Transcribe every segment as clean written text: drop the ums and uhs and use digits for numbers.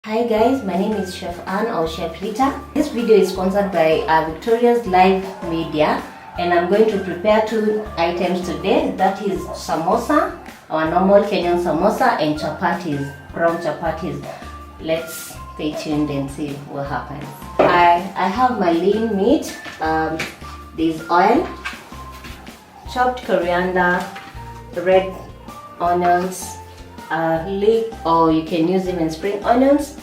Hi guys, my name is Chef Anne or Cheflita. This video is sponsored by Victoria's Live Media, and I'm going to prepare two items today. That is samosa, our normal Kenyan samosa, and chapatis, brown chapatis. Let's stay tuned and see what happens. I have my lean meat. There's oil, chopped coriander, red onions, leek, or you can use even spring onions,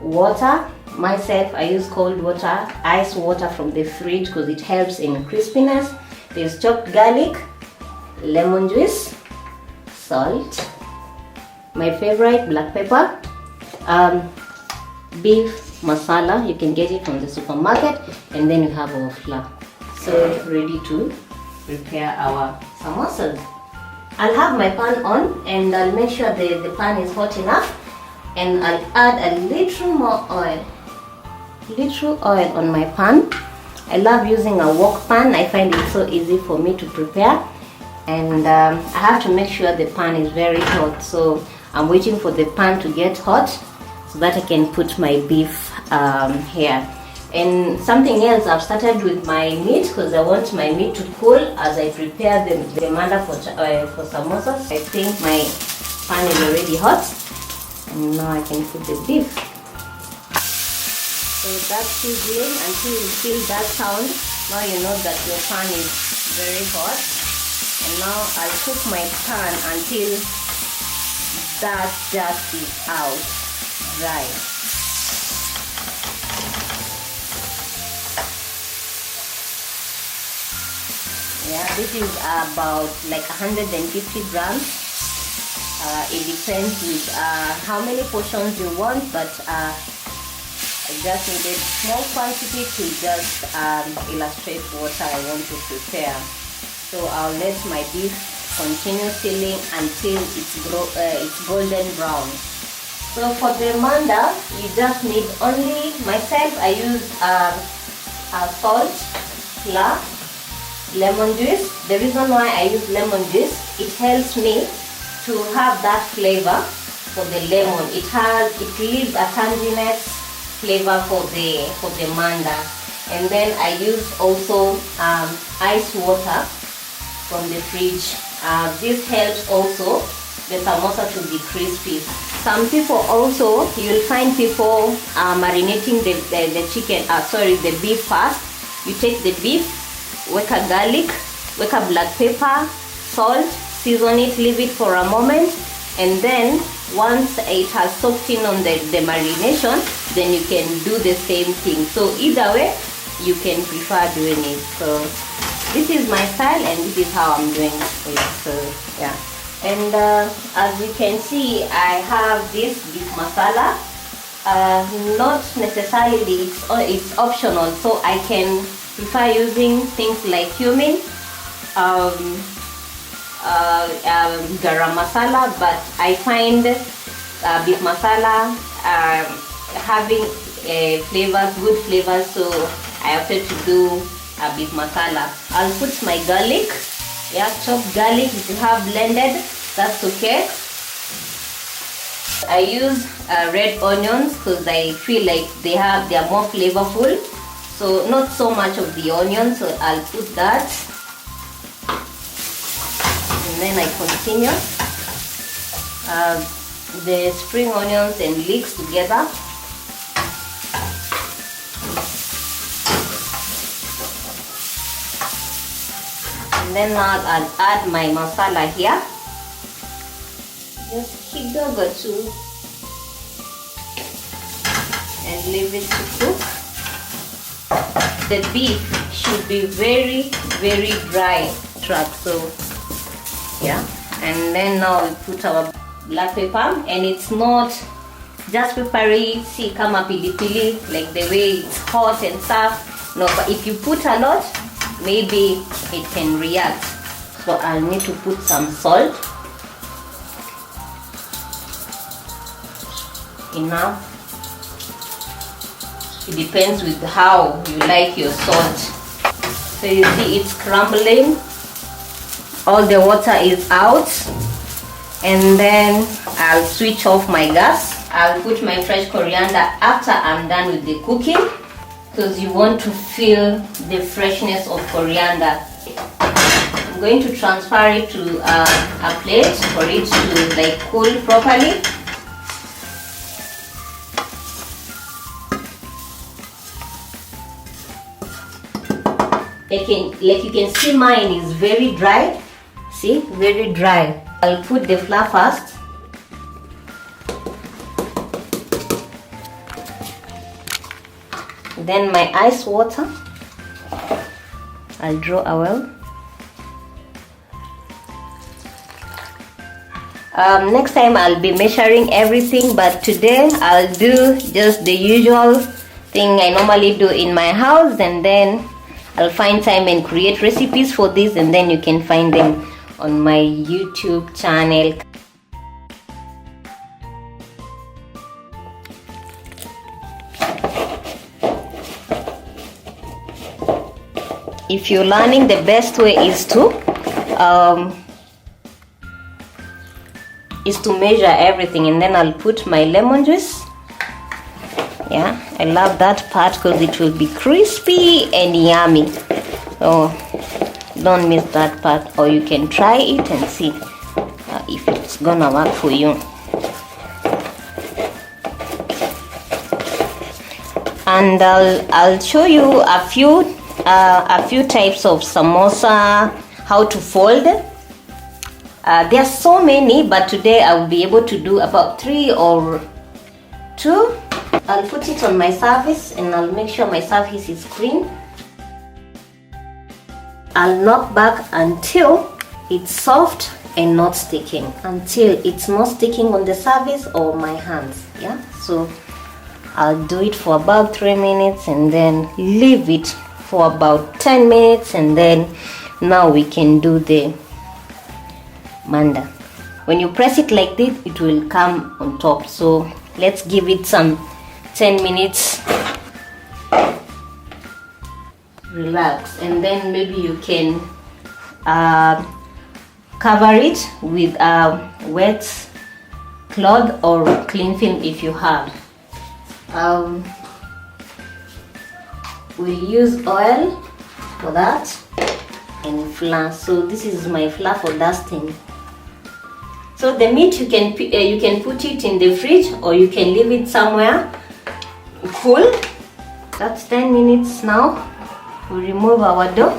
water. Myself, I use cold water, ice water from the fridge because it helps in crispiness. There's chopped garlic, lemon juice, salt, my favorite black pepper, beef masala. You can get it from the supermarket, and then you have our flour. So ready to prepare our samosas. I'll have my pan on, and I'll make sure the pan is hot enough, and I'll add a little more oil. Little oil on my pan. I love using a wok pan. I find it so easy for me to prepare, and I have to make sure the pan is very hot. So I'm waiting for the pan to get hot so that I can put my beef here. And something else, I've started with my meat because I want my meat to cool as I prepare the manda for samosas. I think my pan is already hot, and now I can put the beef. So that's sizzling until you feel that sound. Now you know that your pan is very hot. And now I'll cook my pan until that just is out, dry. Yeah, this is about like 150 grams. It depends with how many portions you want, but I just needed small quantity to just illustrate what I want to prepare. So I'll let my beef continue sizzling until it's golden brown. So for the manda, you just need only, myself, I use salt, flour, lemon juice. The reason why I use lemon juice, it helps me to have that flavor for the lemon. It leaves a tanginess flavor for the manda. And then I use also ice water from the fridge. This helps also the samosa to be crispy. Some people also, you'll find people marinating the chicken, the beef first. You take the beef, weka garlic, weka black pepper, salt, season it, leave it for a moment, and then once it has soaked in on the marination, then you can do the same thing. So either way, you can prefer doing it. So this is my style, and this is how I'm doing it. So yeah, and as you can see, I have this beef masala. Not necessarily, it's optional, so I can prefer using things like cumin, garam masala, but I find beef masala having good flavors, so I opted to do beef masala. I'll put my garlic, chopped garlic. If you have blended, that's okay. I use red onions because I feel like they are more flavorful. So not so much of the onion, so I'll put that. And then I continue the spring onions and leeks together. And then now I'll add my masala here. Just kidogo too, and leave it to cook. The beef should be very, very dry, so yeah. And then now we put our black pepper, and it's not just peppery, see kama pilipili, like the way it's hot and stuff. No, but if you put a lot, maybe it can react. So I'll need to put some salt. Enough. It depends with how you like your salt. So you see it's crumbling, all the water is out, and then I'll switch off my gas. I'll put my fresh coriander after I'm done with the cooking, because you want to feel the freshness of coriander. I'm going to transfer it to a plate for it to like cool properly. Like you can see, mine is very dry. See, very dry. I'll put the flour first. Then my ice water. I'll draw a well. Next time I'll be measuring everything, but today I'll do just the usual thing I normally do in my house, and then I'll find time and create recipes for this, and then you can find them on my YouTube channel. If you're learning, the best way is to measure everything, and then I'll put my lemon juice. Yeah, I love that part because it will be crispy and yummy. So don't miss that part, or you can try it and see if it's gonna work for you. And I'll show you a few types of samosa, how to fold. There are so many, but today I will be able to do about 3 or 2. I'll put it on my surface, and I'll make sure my surface is clean. I'll knock back until it's soft and not sticking, until it's not sticking on the surface or my hands. Yeah, so I'll do it for about 3 minutes and then leave it for about 10 minutes, and then now we can do the manda. When you press it like this, it will come on top. So let's give it some 10 minutes. Relax, and then maybe you can cover it with a wet cloth or cling film if you have. We'll use oil for that and flour. So this is my flour for dusting. So the meat, you can put it in the fridge, or you can leave it somewhere cool. That's 10 minutes now. We remove our dough,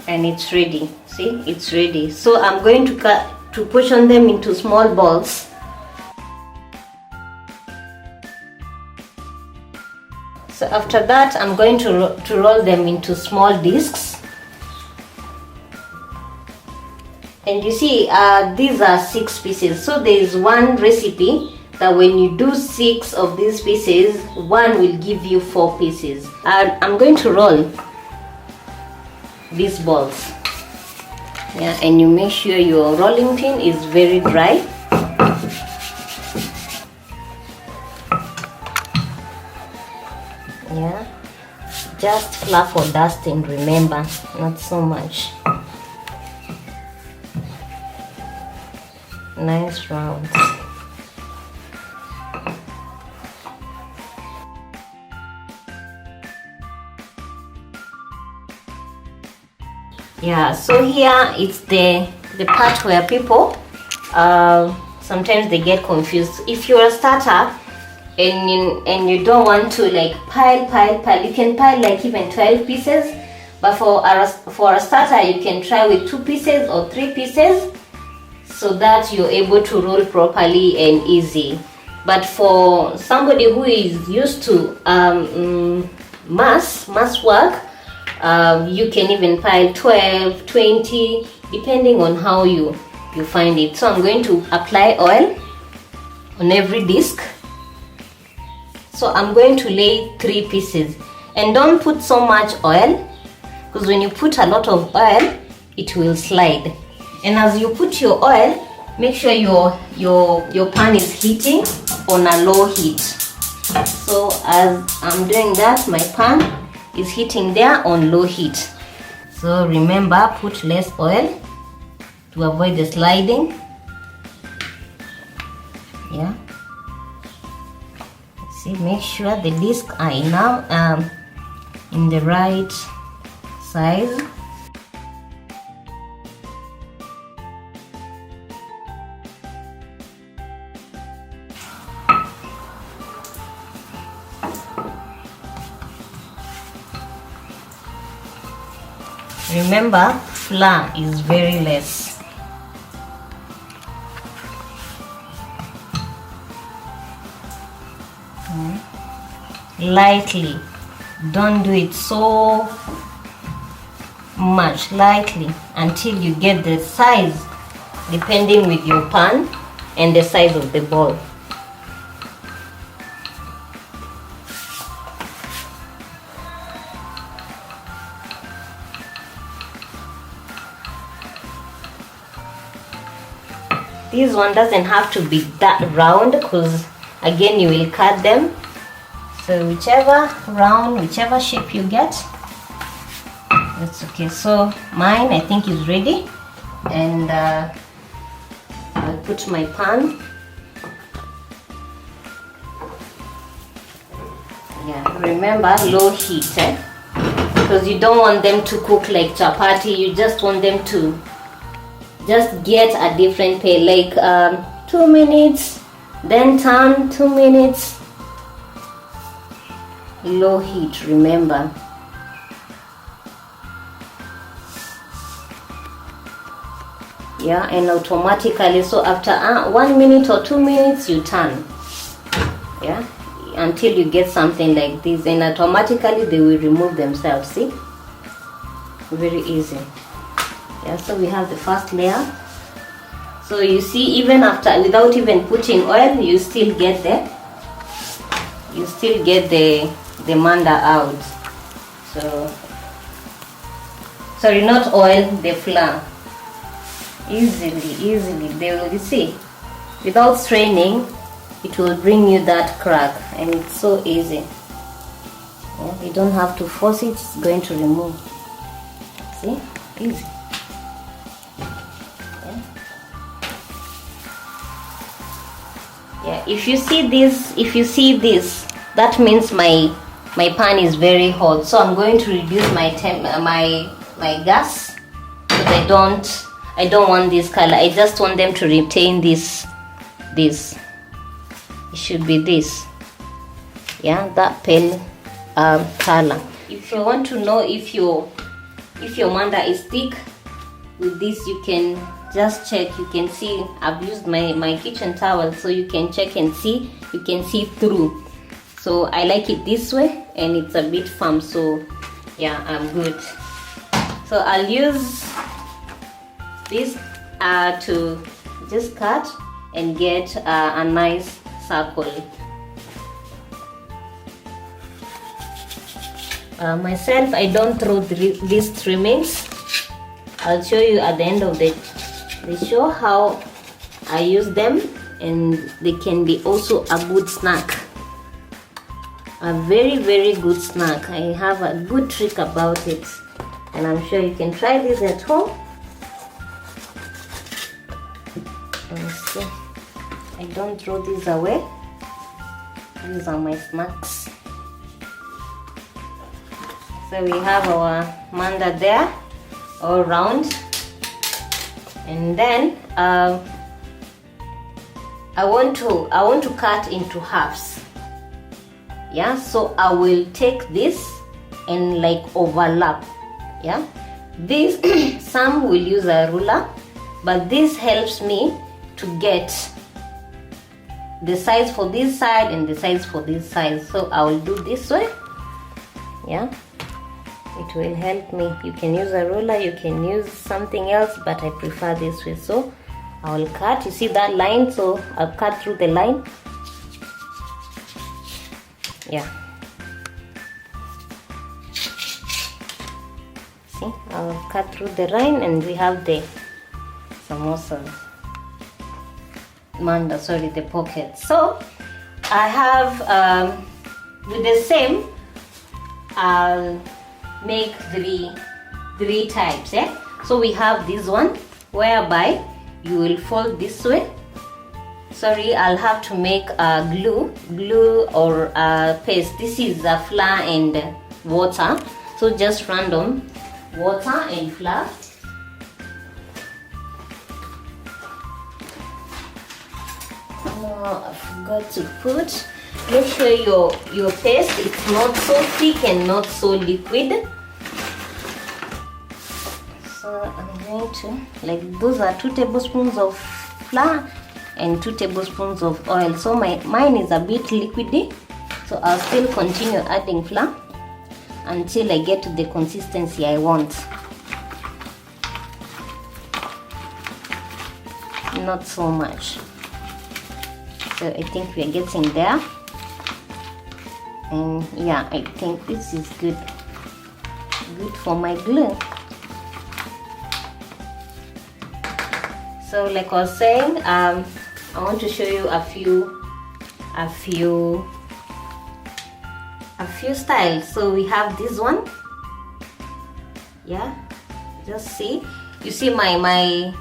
and it's ready. See, it's ready. So I'm going to portion them into small balls. So after that, I'm going to roll them into small discs. And you see, these are 6 pieces. So there is one recipe that when you do 6 of these pieces, one will give you 4 pieces. I'm going to roll these balls. Yeah, and you make sure your rolling pin is very dry. Yeah, just flour for dusting, remember, not so much. Nice rounds. Yeah, so here it's the part where people sometimes they get confused. If you're a starter and you don't want to like pile, you can pile like even 12 pieces, but for a starter you can try with 2 pieces or 3 pieces, so that you're able to roll properly and easy. But for somebody who is used to mass work, you can even pile 12, 20, depending on how you find it. So I'm going to apply oil on every disc. So I'm going to lay 3 pieces, and don't put so much oil, because when you put a lot of oil, it will slide. And as you put your oil, make sure your pan is heating on a low heat. So as I'm doing that, my pan is heating there on low heat. So remember, put less oil to avoid the sliding. Yeah, see, make sure the discs are now in the right size. Remember, flour is very less. Lightly, don't do it so much, lightly, until you get the size depending with your pan and the size of the ball. This one doesn't have to be that round because again you will cut them. So whichever round, whichever shape you get, that's okay. So mine, I think, is ready, and I'll put my pan. Yeah, remember low heat, because you don't want them to cook like chapati. You just want them to just get a different pay, like 2 minutes, then turn, 2 minutes. Low heat, remember. Yeah, and automatically, so after 1 minute or 2 minutes you turn. Yeah, until you get something like this, and automatically they will remove themselves. See, very easy. Yeah, so we have the first layer. So you see, even after, without even putting oil, you still get the manda out. So sorry, not oil, the flour. Easily they will, you see, without straining it will bring you that crack, and it's so easy. Yeah, you don't have to force it, it's going to remove. See, easy. Yeah, if you see this, that means my pan is very hot. So I'm going to reduce my my gas, because I don't want this color. I just want them to retain this. It should be this. Yeah, that pale color. If you want to know if your manda is thick, with this you can just check. You can see I've used my kitchen towel, so you can check and see. You can see through. So I like it this way, and it's a bit firm. So yeah, I'm good. So I'll use this to just cut and get a nice circle. Myself, I don't throw these trimmings. I'll show you at the end of the show how I use them, and they can be also a good snack. A very good snack. I have a good trick about it, and I'm sure you can try this at home. So I don't throw these away. These are my snacks. So we have our manda there, all round, and then I want to cut into halves. Yeah, so I will take this and like overlap. Yeah, this some will use a ruler, but this helps me to get the size for this side and the size for this side. So I will do this way. Yeah, it will help me. You can use a ruler, you can use something else, but I prefer this way. So I will cut. You see that line? So I'll cut through the line. Yeah, see, I'll cut through the line, and we have the samosas. Manda, sorry, the pocket. So I have with the same, I'll make three types. So we have this one whereby you will fold this way. sorry, I'll have to make glue or paste. This is flour and water, so just random water and flour. I forgot to put. Make sure your paste is not so thick and not so liquid. So I'm going to, like, those are 2 tablespoons of flour and 2 tablespoons of oil. So mine is a bit liquidy, so I'll still continue adding flour until I get to the consistency I want. Not so much. So I think we're getting there. And yeah, I think this is good for my glue. So like I was saying, I want to show you a few styles. So we have this one. Yeah, just see. You see my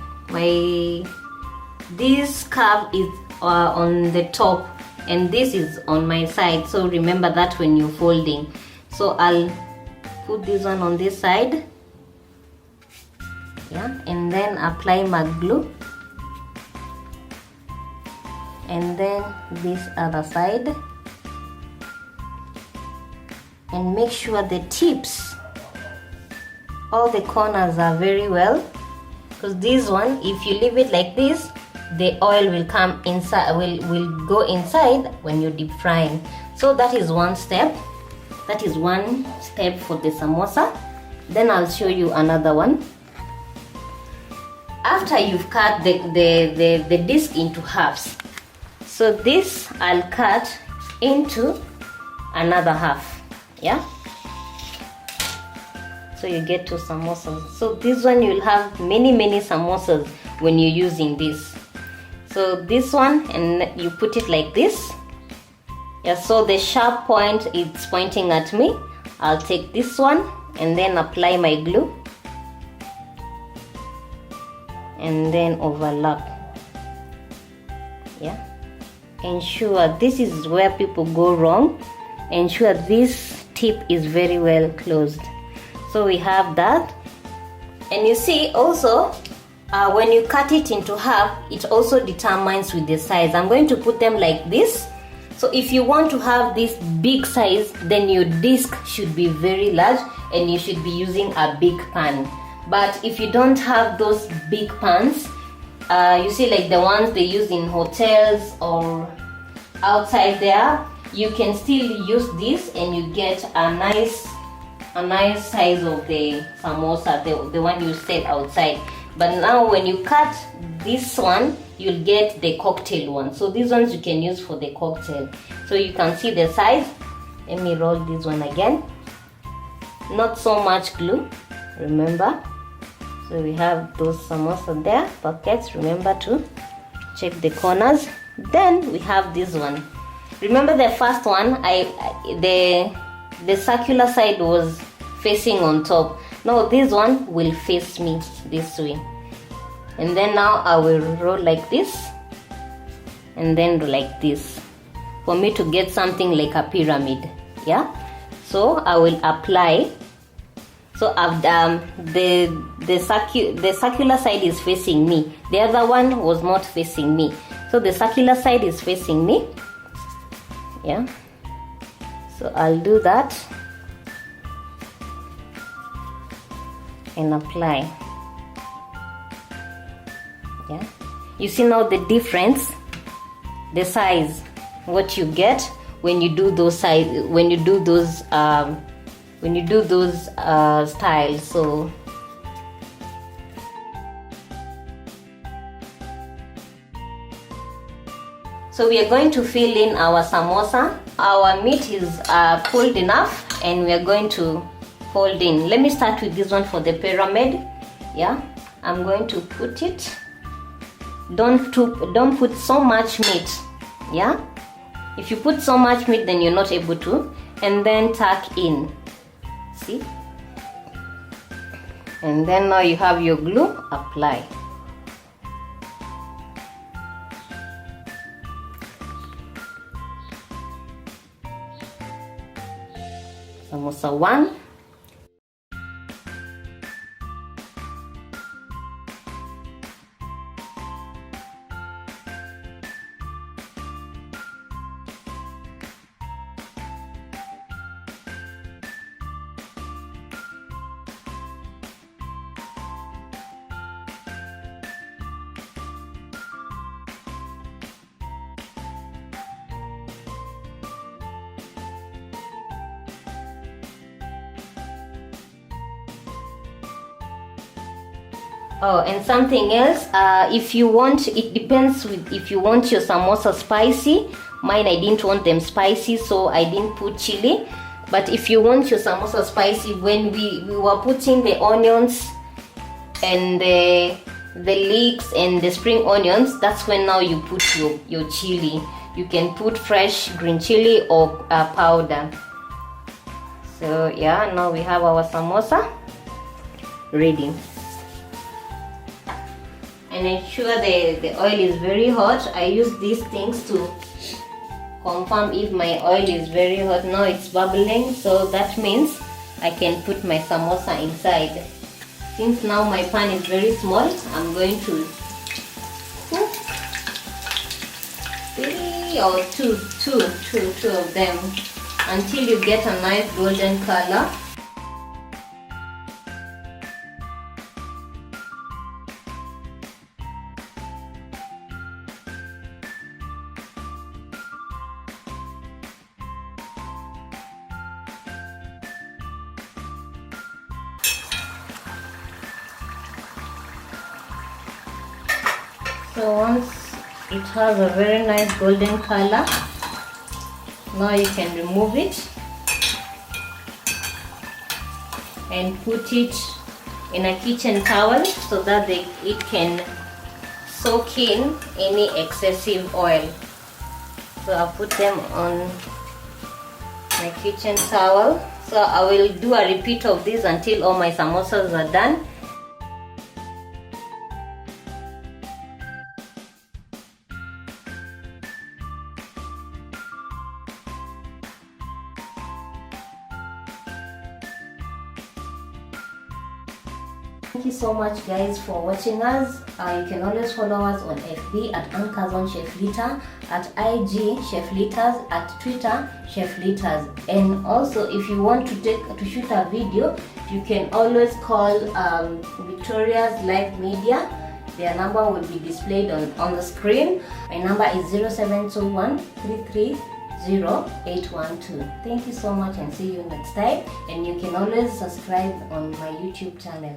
this curve is on the top and this is on my side, so remember that when you're folding. So I'll put this one on this side, yeah, and then apply my glue, and then this other side, and make sure the tips, all the corners are very well, because this one, if you leave it like this, the oil will come inside, will go inside when you're deep frying. So that is one step. That is one step for the samosa. Then I'll show you another one. After you've cut the disc into halves, so this I'll cut into another half, yeah. So you get 2 samosas. So this one you'll have many samosas when you're using this. So this one, and you put it like this, yeah, so the sharp point is pointing at me. I'll take this one and then apply my glue and then overlap, yeah. Ensure, this is where people go wrong, ensure this tip is very well closed. So we have that, and you see also when you cut it into half, it also determines with the size. I'm going to put them like this. So if you want to have this big size, then your disc should be very large and you should be using a big pan. But if you don't have those big pans, you see, like the ones they use in hotels or outside there, you can still use this and you get a nice size of the samosa, the one you set outside. But now when you cut this one, you'll get the cocktail one. So these ones you can use for the cocktail. So you can see the size. Let me roll this one again. Not so much glue, remember. So we have those samosa there, pockets. Remember to check the corners. Then we have this one. Remember the first one, the circular side was facing on top. Now this one will face me this way, and then now I will roll like this and then like this for me to get something like a pyramid, yeah. So I will apply. So I've the circular side is facing me, the other one was not facing me, so the circular side is facing me, yeah. So I'll do that and apply, yeah. You see now the difference, the size, what you get when you do those size, when you do those styles. So we are going to fill in our samosa. Our meat is pulled enough and we are going to fold in. Let me start with this one for the pyramid, yeah. I'm going to put it, don't put so much meat, yeah. If you put so much meat, then you're not able to. And then tuck in, see, and then now you have your glue, apply. Samosa 1. Oh, and something else, if you want, it depends with if you want your samosa spicy. Mine, I didn't want them spicy, so I didn't put chili. But if you want your samosa spicy, when we were putting the onions and the leeks and the spring onions, that's when now you put your chili. You can put fresh green chili or powder. So yeah, now we have our samosa ready. And ensure the oil is very hot. I use these things to confirm if my oil is very hot. Now it's bubbling, so that means I can put my samosa inside. Since now my pan is very small, I'm going to put 3 or 2 of them until you get a nice golden color. So once it has a very nice golden color, now you can remove it and put it in a kitchen towel so that it can soak in any excessive oil. So I'll put them on my kitchen towel. So I will do a repeat of this until all my samosas are done. Thank you so much guys for watching us. You can always follow us on FB at Anchors on Cheflita, at IG Cheflitas, at Twitter Cheflitas. And also if you want to shoot a video, you can always call Victoria's Live Media. Their number will be displayed on the screen. My number is 0721 330 Thank you so much and see you next time. And you can always subscribe on my YouTube channel.